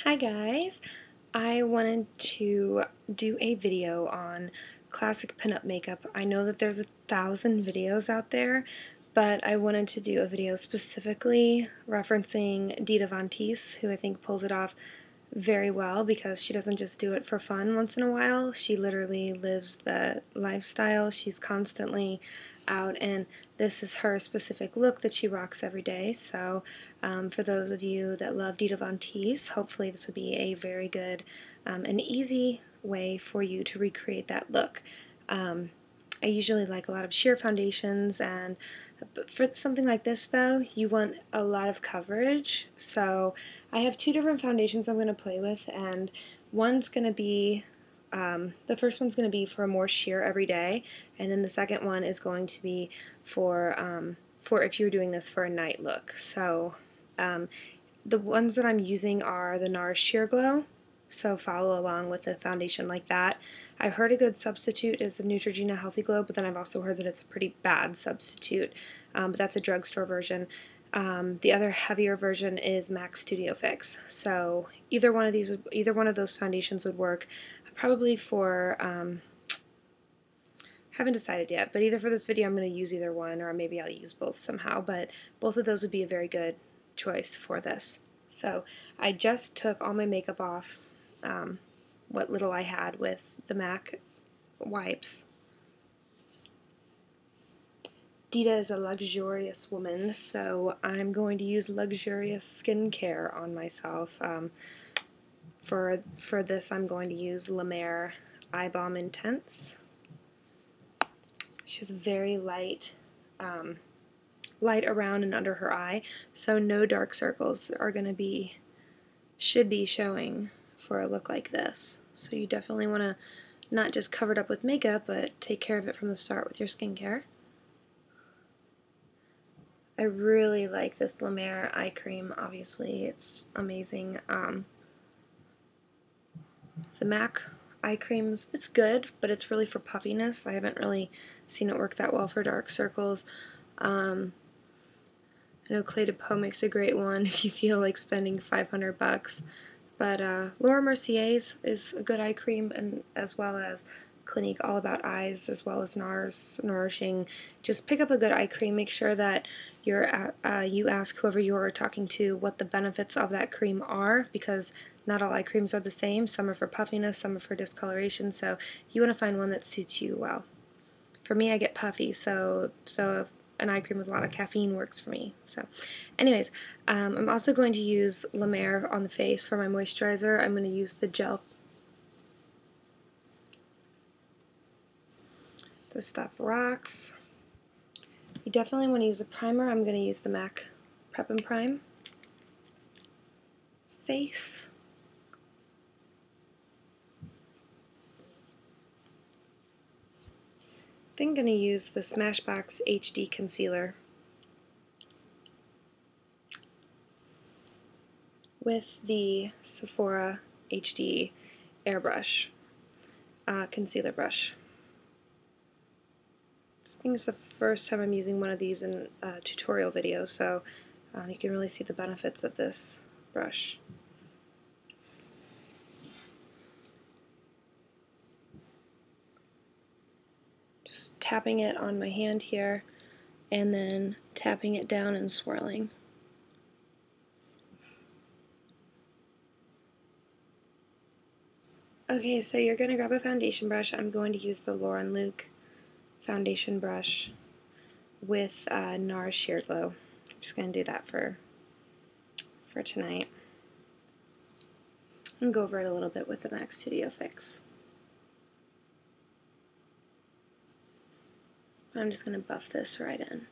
Hi guys! I wanted to do a video on classic pinup makeup. I know that there's 1,000 videos out there, but I wanted to do a video specifically referencing Dita Von Teese, who I think pulls it off very well because she doesn't just do it for fun once in a while. She literally lives the lifestyle. She's constantly out, and this is her specific look that she rocks every day. So for those of you that love Dita Von Teese, hopefully this would be a very good and easy way for you to recreate that look. I usually like a lot of sheer foundations, and for something like this though, you want a lot of coverage. So I have two different foundations I'm going to play with, and one's going to be, the first one's going to be for a more sheer every day, and then the second one is going to be for if you're doing this for a night look. So the ones that I'm using are the NARS Sheer Glow, so follow along with a foundation like that. I've heard a good substitute is the Neutrogena Healthy Glow, but then I've also heard that it's a pretty bad substitute, but that's a drugstore version. The other heavier version is MAC Studio Fix. So either one of those foundations would work. Probably for haven't decided yet, but either for this video I'm going to use either one, or maybe I'll use both somehow. But both of those would be a very good choice for this. So I just took all my makeup off, what little I had with the MAC wipes. Dita is a luxurious woman, so I'm going to use luxurious skincare on myself. For this, I'm going to use Mer Eye Baum Intense. She's very light, light around and under her eye, so no dark circles are should be showing for a look like this. So you definitely want to not just cover it up with makeup, but take care of it from the start with your skincare. I really like this La Mer eye cream. Obviously, it's amazing. The MAC eye creams, it's good, but it's really for puffiness. I haven't really seen it work that well for dark circles. I know Clé de Peau makes a great one if you feel like spending $500. But Laura Mercier's is a good eye cream, and as well as Clinique All About Eyes, as well as NARS Nourishing. Just pick up a good eye cream. Make sure that you ask whoever you're talking to what the benefits of that cream are, because not all eye creams are the same. Some are for puffiness, some are for discoloration, so you want to find one that suits you well. For me, I get puffy, so an eye cream with a lot of caffeine works for me. So anyways, I'm also going to use La Mer on the face for my moisturizer. I'm going to use the gel. This stuff rocks. You definitely want to use a primer. I'm going to use the MAC Prep+Prime Face. Then going to use the Smashbox HD Concealer with the Sephora HD Airbrush concealer brush. I think it's the first time I'm using one of these in a tutorial video, so you can really see the benefits of this brush. Just tapping it on my hand here, and then tapping it down and swirling. Okay, so you're going to grab a foundation brush. I'm going to use the Lauren Luke foundation brush with NARS Sheer Glow. I'm just going to do that for tonight. And go over it a little bit with the MAC Studio Fix. I'm just going to buff this right in.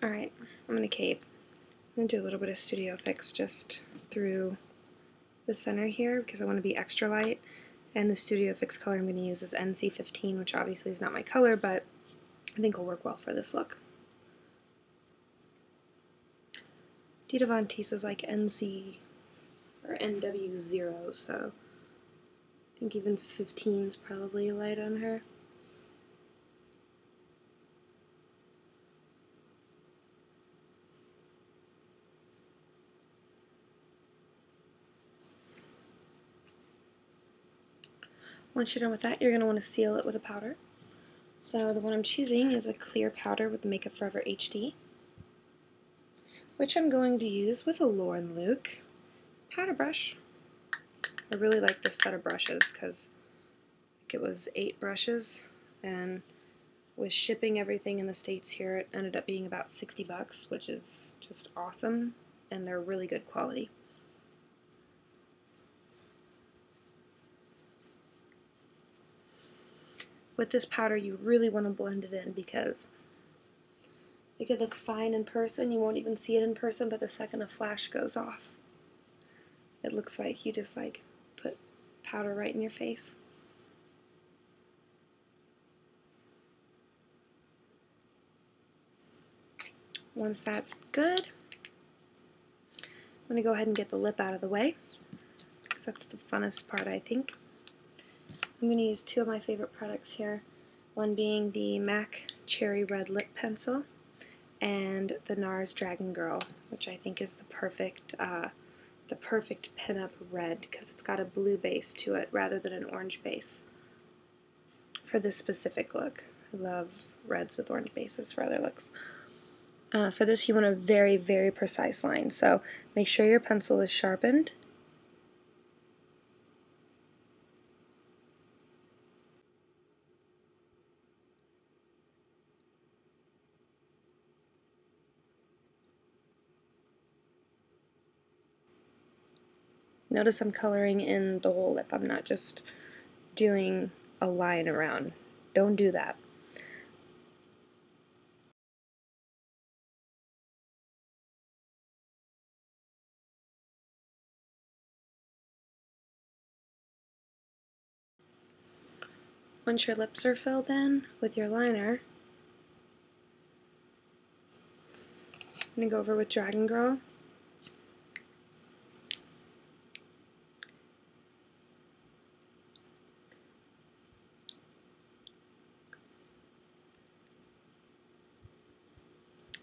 Alright, I'm going to cape. I'm going to do a little bit of Studio Fix just through the center here because I want to be extra light. And the Studio Fix color I'm going to use is NC15, which obviously is not my color, but I think will work well for this look. Dita Von Teese is like NC or NW0, so I think even 15 is probably light on her. Once you're done with that, you're going to want to seal it with a powder. So the one I'm choosing is a clear powder with the Makeup Forever HD, which I'm going to use with a Lauren Luke powder brush. I really like this set of brushes because it was 8 brushes, and with shipping everything in the States here, it ended up being about $60, which is just awesome, and they're really good quality. With this powder, you really want to blend it in because it could look fine in person. You won't even see it in person, but the second a flash goes off, it looks like you just put powder right in your face. Once that's good, I'm going to go ahead and get the lip out of the way because that's the funnest part, I think. I'm going to use 2 of my favorite products here, one being the MAC Cherry Red Lip Pencil and the NARS Dragon Girl, which I think is the perfect pinup red because it's got a blue base to it rather than an orange base for this specific look. I love reds with orange bases for other looks. For this, you want a very, very precise line, so make sure your pencil is sharpened. Notice I'm coloring in the whole lip. I'm not just doing a line around. Don't do that. Once your lips are filled in with your liner, I'm going to go over with Dragon Girl.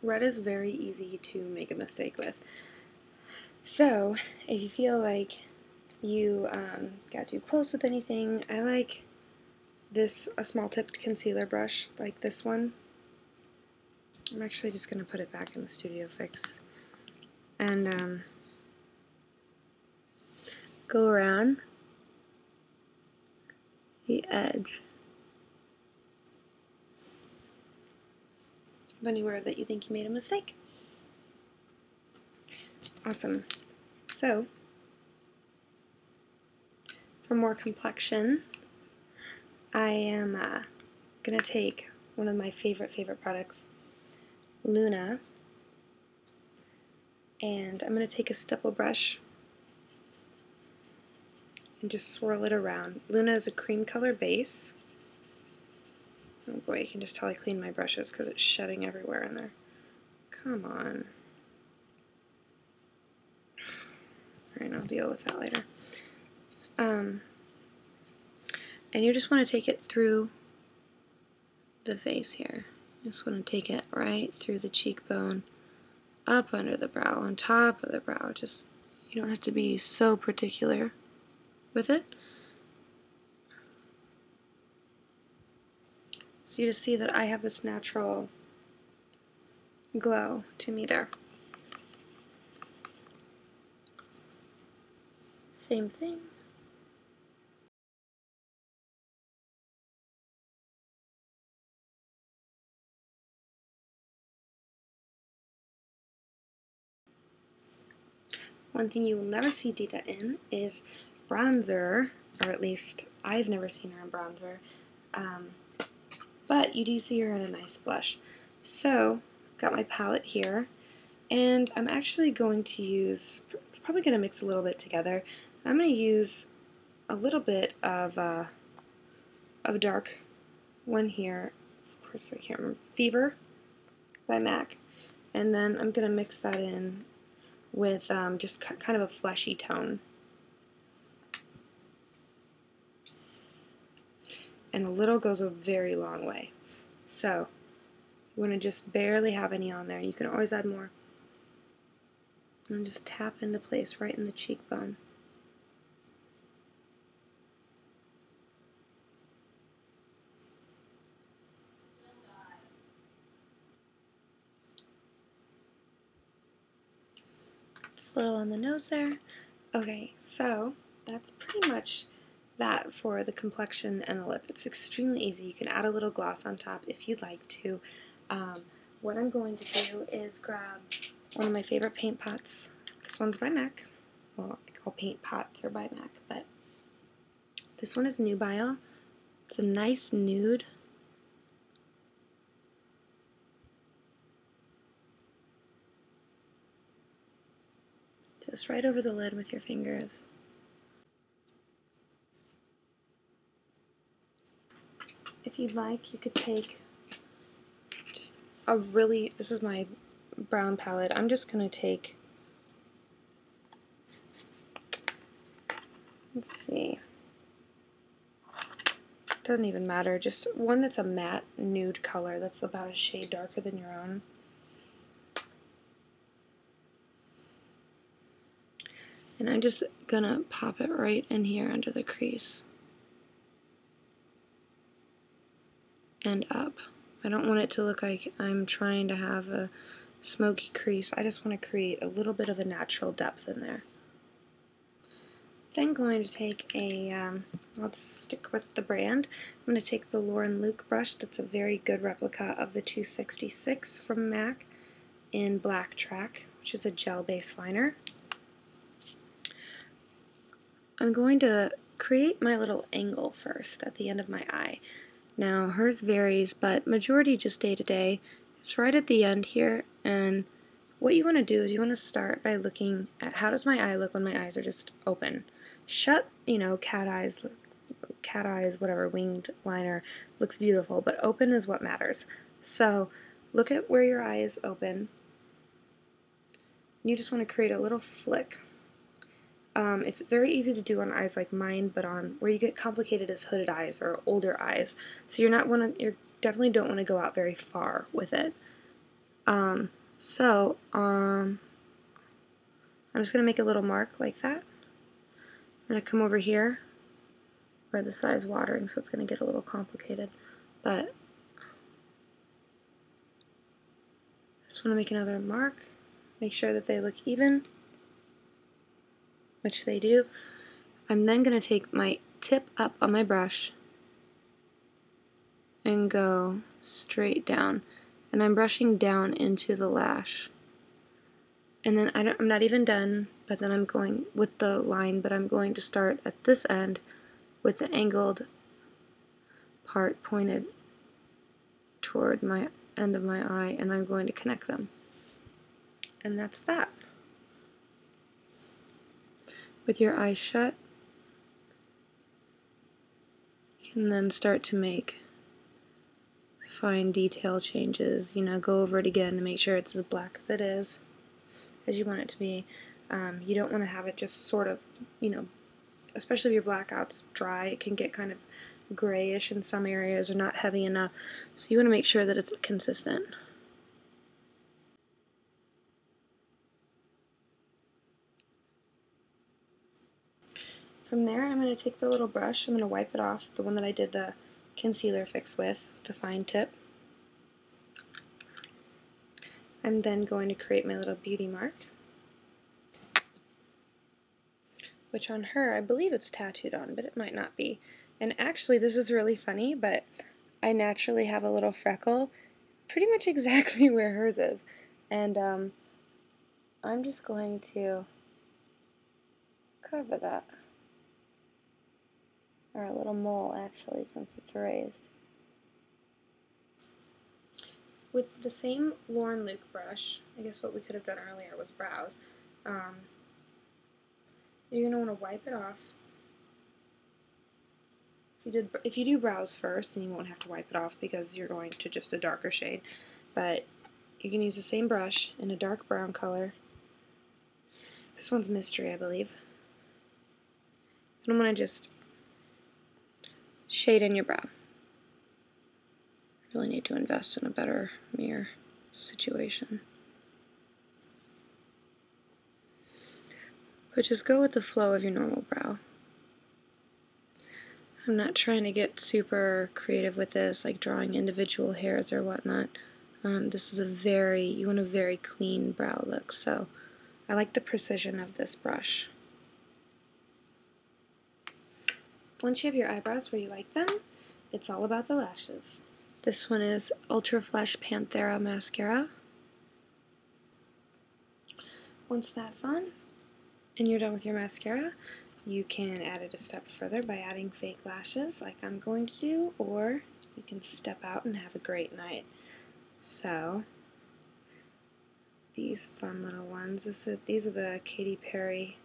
Red is very easy to make a mistake with. So, if you feel like you got too close with anything, I like a small tipped concealer brush like this one. I'm actually just going to put it back in the Studio Fix and go around the edge of anywhere that you think you made a mistake. Awesome. So, for more complexion, I am going to take one of my favorite products, Luna, and I'm going to take a stipple brush and just swirl it around. Luna is a cream color base. Oh boy, you can just tell I cleaned my brushes because it's shedding everywhere in there. Come on. Alright, I'll deal with that later. And you just want to take it through the face here. You just want to take it right through the cheekbone, up under the brow, on top of the brow. Just, you don't have to be so particular with it. So you just see that I have this natural glow to me there. Same thing. One thing you will never see Dita in is bronzer, or at least I've never seen her in bronzer, but you do see her in a nice blush. So, got my palette here, and I'm actually going to use, probably going to mix a little bit together. I'm going to use a little bit of dark one here, of course I can't remember, Fever by MAC, and then I'm going to mix that in with just kind of a fleshy tone. And a little goes a very long way. So, you want to just barely have any on there. You can always add more. And just tap into place right in the cheekbone. Just a little on the nose there. Okay, so that's pretty much that for the complexion and the lip. It's extremely easy. You can add a little gloss on top if you'd like to. What I'm going to do is grab one of my favorite paint pots. This one's by MAC. Well, all paint pots are by MAC, but this one is Nubile. It's a nice nude. Just right over the lid with your fingers. If you'd like, you could take just a really, this is my brown palette. I'm just going to take, let's see, doesn't even matter, just one that's a matte nude color that's about a shade darker than your own. And I'm just going to pop it right in here under the crease. And up. I don't want it to look like I'm trying to have a smoky crease. I just want to create a little bit of a natural depth in there. Then going to take a, I'll just stick with the brand. I'm going to take the Lauren Luke brush that's a very good replica of the 266 from MAC in Blacktrack, which is a gel-based liner. I'm going to create my little angle first at the end of my eye. Now hers varies, but majority just day to day. It's right at the end here, and what you want to do is you want to start by looking at how does my eye look when my eyes are just open. Shut, cat eyes, whatever, winged liner looks beautiful, but open is what matters. So look at where your eye is open. You just want to create a little flick. It's very easy to do on eyes like mine, but on where you get complicated is hooded eyes or older eyes. So you definitely don't want to go out very far with it. I'm just going to make a little mark like that. I'm going to come over here where the side's watering, so it's going to get a little complicated. But just want to make another mark. Make sure that they look even, which they do. I'm then going to take my tip up on my brush and go straight down. And I'm brushing down into the lash. And then I'm not even done, but then I'm going with the line, but I'm going to start at this end with the angled part pointed toward my end of my eye, and I'm going to connect them. And that's that. With your eyes shut, you can then start to make fine detail changes. Go over it again to make sure it's as black as it is, as you want it to be. You don't want to have it just sort of, especially if your blackout's dry, it can get kind of grayish in some areas or not heavy enough. So you want to make sure that it's consistent. From there, I'm going to take the little brush, I'm going to wipe it off, the one that I did the concealer fix with, the fine tip. I'm then going to create my little beauty mark, which on her, I believe it's tattooed on, but it might not be. And actually, this is really funny, but I naturally have a little freckle pretty much exactly where hers is. And I'm just going to cover that. Or a little mole, actually, since it's raised. With the same Lauren Luke brush, I guess what we could have done earlier was brows. You're going to want to wipe it off. If you do brows first, then you won't have to wipe it off because you're going to just a darker shade. But you can use the same brush in a dark brown color. This one's Mystery, I believe. And I'm going to just shade in your brow. Really need to invest in a better mirror situation. But just go with the flow of your normal brow. I'm not trying to get super creative with this, like drawing individual hairs or whatnot. This is you want a very clean brow look, so I like the precision of this brush. Once you have your eyebrows where you like them, it's all about the lashes. This one is Ultraflesh Panthera Mascara. Once that's on, and you're done with your mascara, you can add it a step further by adding fake lashes like I'm going to do, or you can step out and have a great night. So, these fun little ones, these are the Katy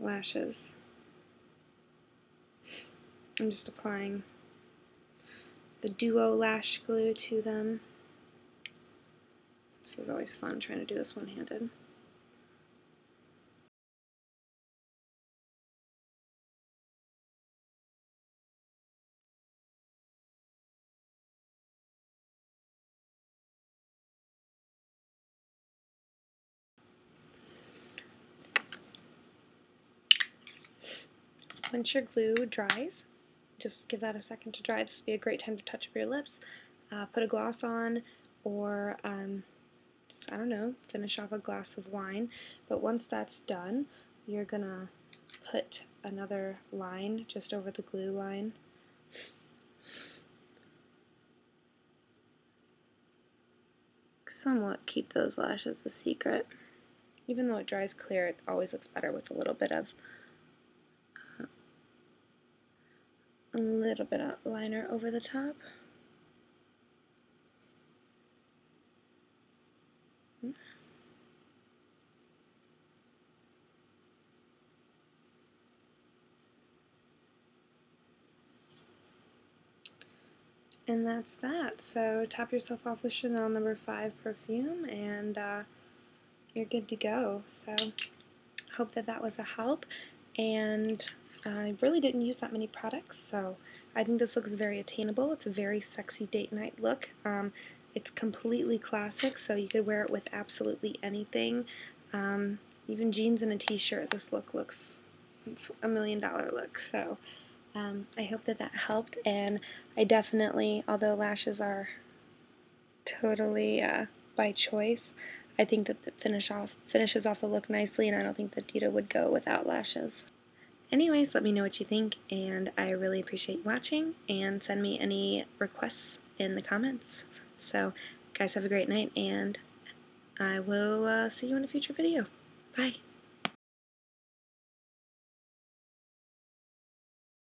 lashes. I'm just applying the Duo Lash Glue to them. This is always fun trying to do this one-handed. Once your glue dries, just give that a second to dry. This would be a great time to touch up your lips, put a gloss on, or I don't know, finish off a glass of wine. But once that's done, you're gonna put another line just over the glue line. Somewhat keep those lashes a secret. Even though it dries clear, it always looks better with a little bit of liner over the top. And that's that. So top yourself off with Chanel No. 5 perfume, and you're good to go. So hope that was a help. And I really didn't use that many products, so I think this looks very attainable. It's a very sexy date night look. It's completely classic, so you could wear it with absolutely anything. Even jeans and a t-shirt, this look looks, it's $1 million look. So I hope that helped, and I definitely, although lashes are totally by choice, I think that it finishes off the look nicely, and I don't think that Dita would go without lashes. Anyways, let me know what you think, and I really appreciate you watching, and send me any requests in the comments. So, guys, have a great night, and I will see you in a future video. Bye!